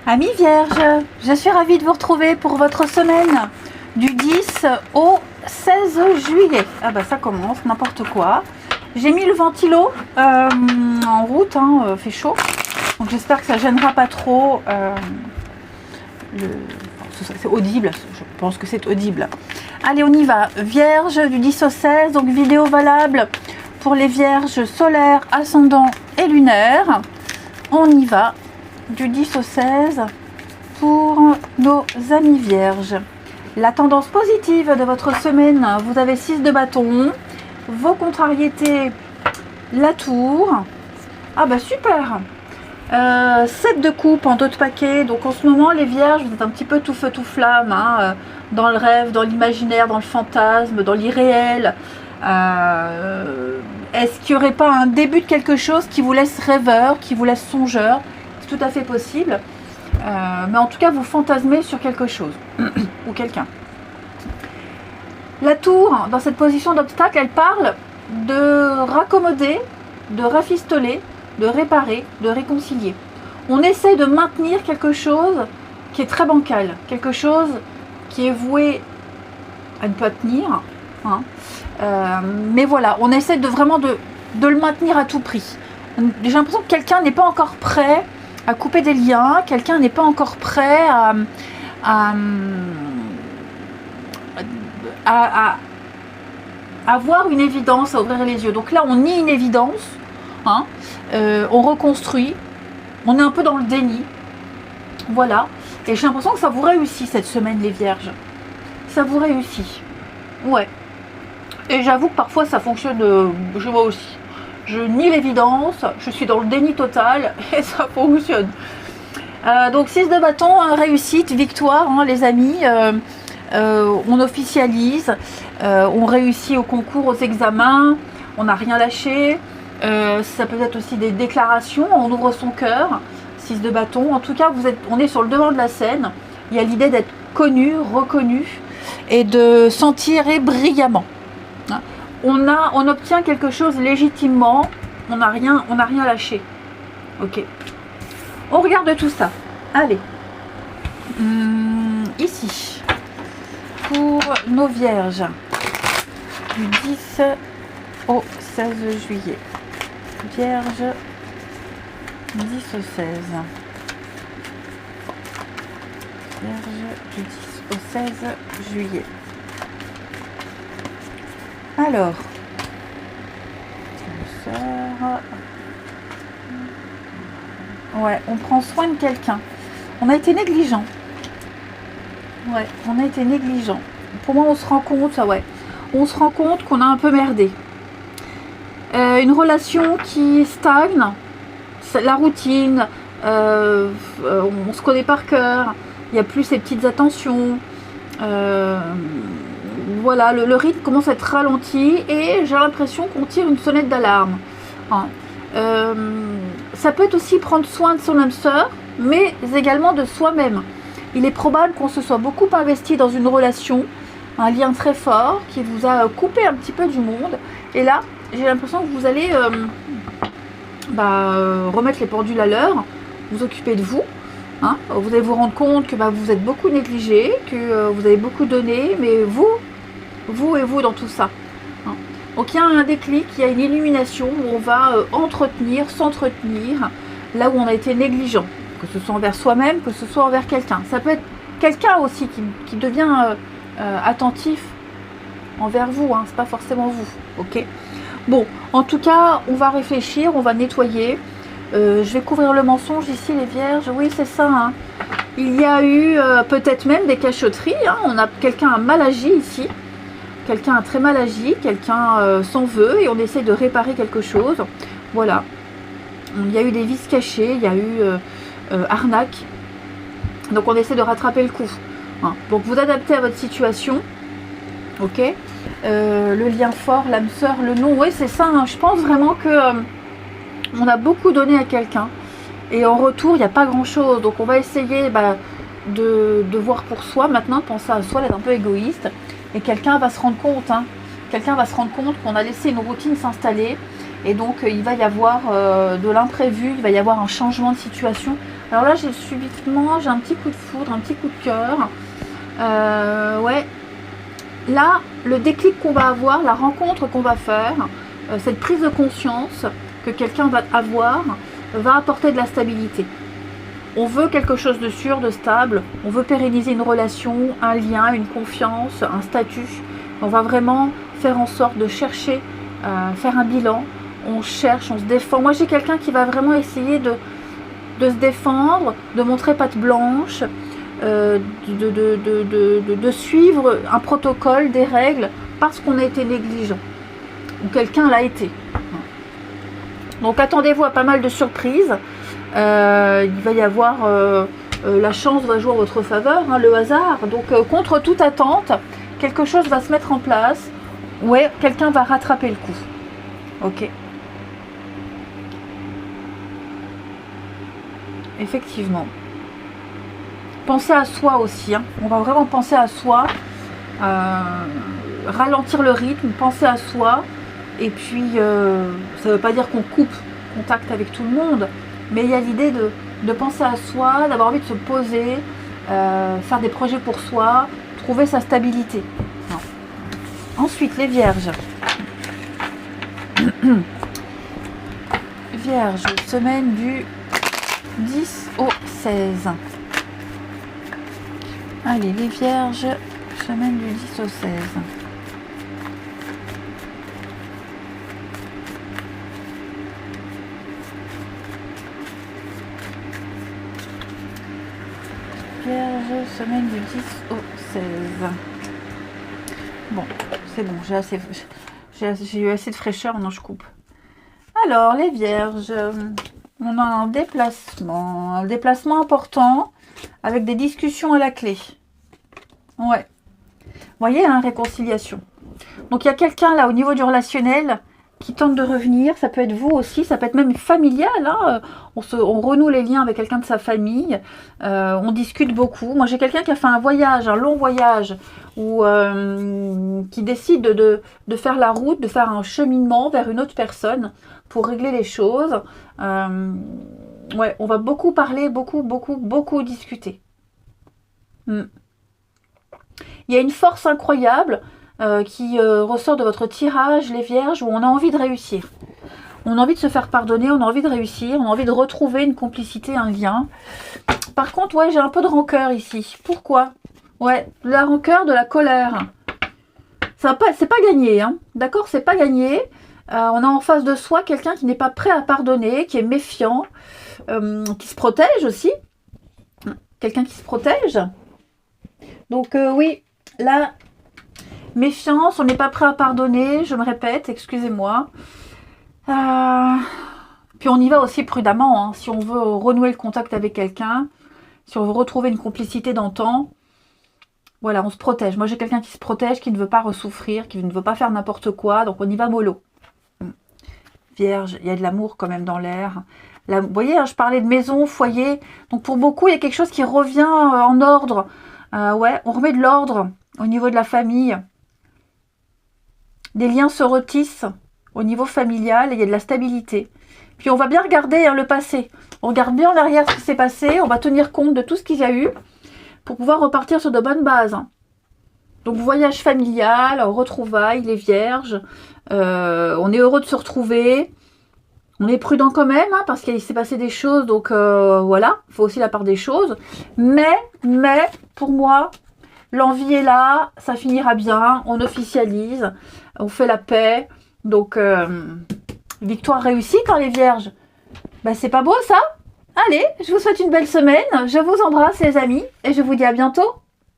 Amis Vierges, je suis ravie de vous retrouver pour votre semaine du 10 au 16 juillet. Ah bah ça commence, n'importe quoi. J'ai mis le ventilo en route, fait chaud. Donc j'espère que ça gênera pas trop. C'est audible, je pense que c'est audible. Allez, on y va. Vierge du 10 au 16, donc vidéo valable pour les vierges solaires, ascendants et lunaires. On y va du 10 au 16 pour nos amis vierges. La tendance positive de votre semaine, vous avez 6 de bâton, vos contrariétés, la tour. Ah bah super. 7 de coupe en dos de paquet. Donc en ce moment les vierges, vous êtes un petit peu tout feu tout flamme, dans le rêve, dans l'imaginaire, dans le fantasme, dans l'irréel. Est-ce qu'il n'y aurait pas un début de quelque chose qui vous laisse rêveur, qui vous laisse songeur? C'est tout à fait possible, mais en tout cas vous fantasmez sur quelque chose ou quelqu'un. La tour, dans cette position d'obstacle, elle parle de raccommoder, de rafistoler, de réparer, de réconcilier. On essaie de maintenir quelque chose qui est très bancal, quelque chose qui est voué à ne pas tenir, mais voilà, on essaie de vraiment de le maintenir à tout prix. J'ai l'impression que quelqu'un n'est pas encore prêt à couper des liens, quelqu'un n'est pas encore prêt à avoir une évidence, à ouvrir les yeux. Donc là, on nie une évidence, on reconstruit, on est un peu dans le déni. Voilà. Et j'ai l'impression que ça vous réussit cette semaine, les vierges. Ça vous réussit. Ouais. Et j'avoue que parfois ça fonctionne, je vois aussi. Je nie l'évidence, je suis dans le déni total et ça fonctionne. Donc 6 de bâton, réussite, victoire, les amis. On officialise, on réussit au concours, aux examens, on n'a rien lâché. Ça peut être aussi des déclarations, on ouvre son cœur. 6 de bâton. En tout cas, on est sur le devant de la scène. Il y a l'idée d'être connu, reconnu et de s'en tirer brillamment. On obtient quelque chose légitimement, on n'a rien lâché. Ok. On regarde tout ça. Allez. Ici. Pour nos vierges. Du 10 au 16 juillet. Vierge. 10 au 16. Vierge du 10 au 16 juillet. Alors, ouais, on prend soin de quelqu'un. On a été négligent. Ouais, on a été négligent. Pour moi, on se rend compte, on se rend compte qu'on a un peu merdé. Une relation qui stagne, la routine, on se connaît par cœur, il n'y a plus ces petites attentions. Voilà, le rythme commence à être ralenti et j'ai l'impression qu'on tire une sonnette d'alarme. Ça peut être aussi prendre soin de son âme sœur, mais également de soi-même. Il est probable qu'on se soit beaucoup investi dans une relation, un lien très fort qui vous a coupé un petit peu du monde. Et là, j'ai l'impression que vous allez remettre les pendules à l'heure, vous occuper de vous. Vous allez vous rendre compte que vous êtes beaucoup négligé, que vous avez beaucoup donné, mais vous et vous dans tout ça. Donc il y a un déclic, il y a une illumination où on va entretenir, s'entretenir, là où on a été négligent, que ce soit envers soi-même, que ce soit envers quelqu'un. Ça peut être quelqu'un aussi qui devient attentif envers vous, c'est pas forcément vous, ok. Bon, en tout cas, on va réfléchir, on va nettoyer. Je vais couvrir le mensonge ici, les vierges. Oui, c'est ça. Il y a eu peut-être même des cachotteries. On a quelqu'un à mal agi ici. Quelqu'un a très mal agi. Quelqu'un s'en veut et on essaie de réparer quelque chose. Voilà. Il y a eu des vices cachés. Il y a eu arnaque. Donc on essaie de rattraper le coup. Donc vous adaptez à votre situation. Ok. Le lien fort, l'âme sœur, le nom. Oui, c'est ça. Je pense vraiment que... on a beaucoup donné à quelqu'un et en retour il n'y a pas grand chose, donc on va essayer de voir pour soi maintenant, de penser à soi, d'être un peu égoïste, et quelqu'un va se rendre compte qu'on a laissé une routine s'installer et donc il va y avoir de l'imprévu, il va y avoir un changement de situation Alors là, j'ai subitement, j'ai un petit coup de foudre, un petit coup de cœur. Ouais. Là, le déclic qu'on va avoir, la rencontre qu'on va faire, cette prise de conscience que quelqu'un va avoir, va apporter de la stabilité. On veut quelque chose de sûr, de stable. On veut pérenniser une relation, un lien, une confiance, un statut. On va vraiment faire en sorte de chercher, faire un bilan. On cherche, on se défend. Moi, j'ai quelqu'un qui va vraiment essayer de se défendre, de montrer patte blanche, de suivre un protocole, des règles, parce qu'on a été négligent. Ou quelqu'un l'a été. Donc attendez-vous à pas mal de surprises. Il va y avoir la chance va jouer en votre faveur, hein, le hasard. Donc contre toute attente, quelque chose va se mettre en place. Ouais, quelqu'un va rattraper le coup. Ok. Effectivement. Pensez à soi aussi. Hein. On va vraiment penser à soi. Ralentir le rythme, penser à soi. Et puis, ça ne veut pas dire qu'on coupe contact avec tout le monde. Mais il y a l'idée de penser à soi, d'avoir envie de se poser, faire des projets pour soi, trouver sa stabilité. Non. Ensuite, les vierges. Vierge, semaine du 10 au 16. Allez, les vierges, semaine du 10 au 16. Vierge, semaine du 10 au 16. Bon, c'est bon, j'ai eu assez de fraîcheur, non, je coupe. Alors, les vierges, on a un déplacement important avec des discussions à la clé. Ouais. Vous voyez, hein, réconciliation. Donc, il y a quelqu'un là au niveau du relationnel qui tente de revenir. Ça peut être vous aussi, ça peut être même familial. Hein. On renoue les liens avec quelqu'un de sa famille. On discute beaucoup. Moi, j'ai quelqu'un qui a fait un voyage, un long voyage, qui décide de faire la route, de faire un cheminement vers une autre personne pour régler les choses. Ouais, on va beaucoup parler, beaucoup discuter. Il y a une force incroyable qui ressort de votre tirage, les vierges, où on a envie de réussir. On a envie de se faire pardonner, on a envie de réussir, on a envie de retrouver une complicité, un lien. Par contre, ouais, j'ai un peu de rancœur ici. Pourquoi? Ouais, de la rancœur, de la colère. C'est pas gagné, hein. D'accord, c'est pas gagné. On a en face de soi quelqu'un qui n'est pas prêt à pardonner, qui est méfiant, qui se protège aussi. Quelqu'un qui se protège. Donc oui, là, méfiance, on n'est pas prêt à pardonner, je me répète, excusez-moi. Puis on y va aussi prudemment, hein, si on veut renouer le contact avec quelqu'un, si on veut retrouver une complicité d'antan. Voilà, on se protège. Moi, j'ai quelqu'un qui se protège, qui ne veut pas ressouffrir, qui ne veut pas faire n'importe quoi, donc on y va mollo. Vierge, il y a de l'amour quand même dans l'air. Vous voyez, hein, je parlais de maison, foyer. Donc pour beaucoup, il y a quelque chose qui revient en ordre. Ouais, on remet de l'ordre au niveau de la famille. Des liens se retissent au niveau familial et il y a de la stabilité. Puis on va bien regarder hein, le passé. On regarde bien en arrière ce qui s'est passé. On va tenir compte de tout ce qu'il y a eu pour pouvoir repartir sur de bonnes bases. Donc voyage familial, retrouvailles, les vierges. On est heureux de se retrouver. On est prudent quand même, hein, parce qu'il s'est passé des choses. Donc voilà, il faut aussi la part des choses. Mais, pour moi, l'envie est là. Ça finira bien. On officialise. On fait la paix. Donc, victoire réussie quand les vierges. Bah, c'est pas beau ça? Allez, je vous souhaite une belle semaine. Je vous embrasse les amis. Et je vous dis à bientôt.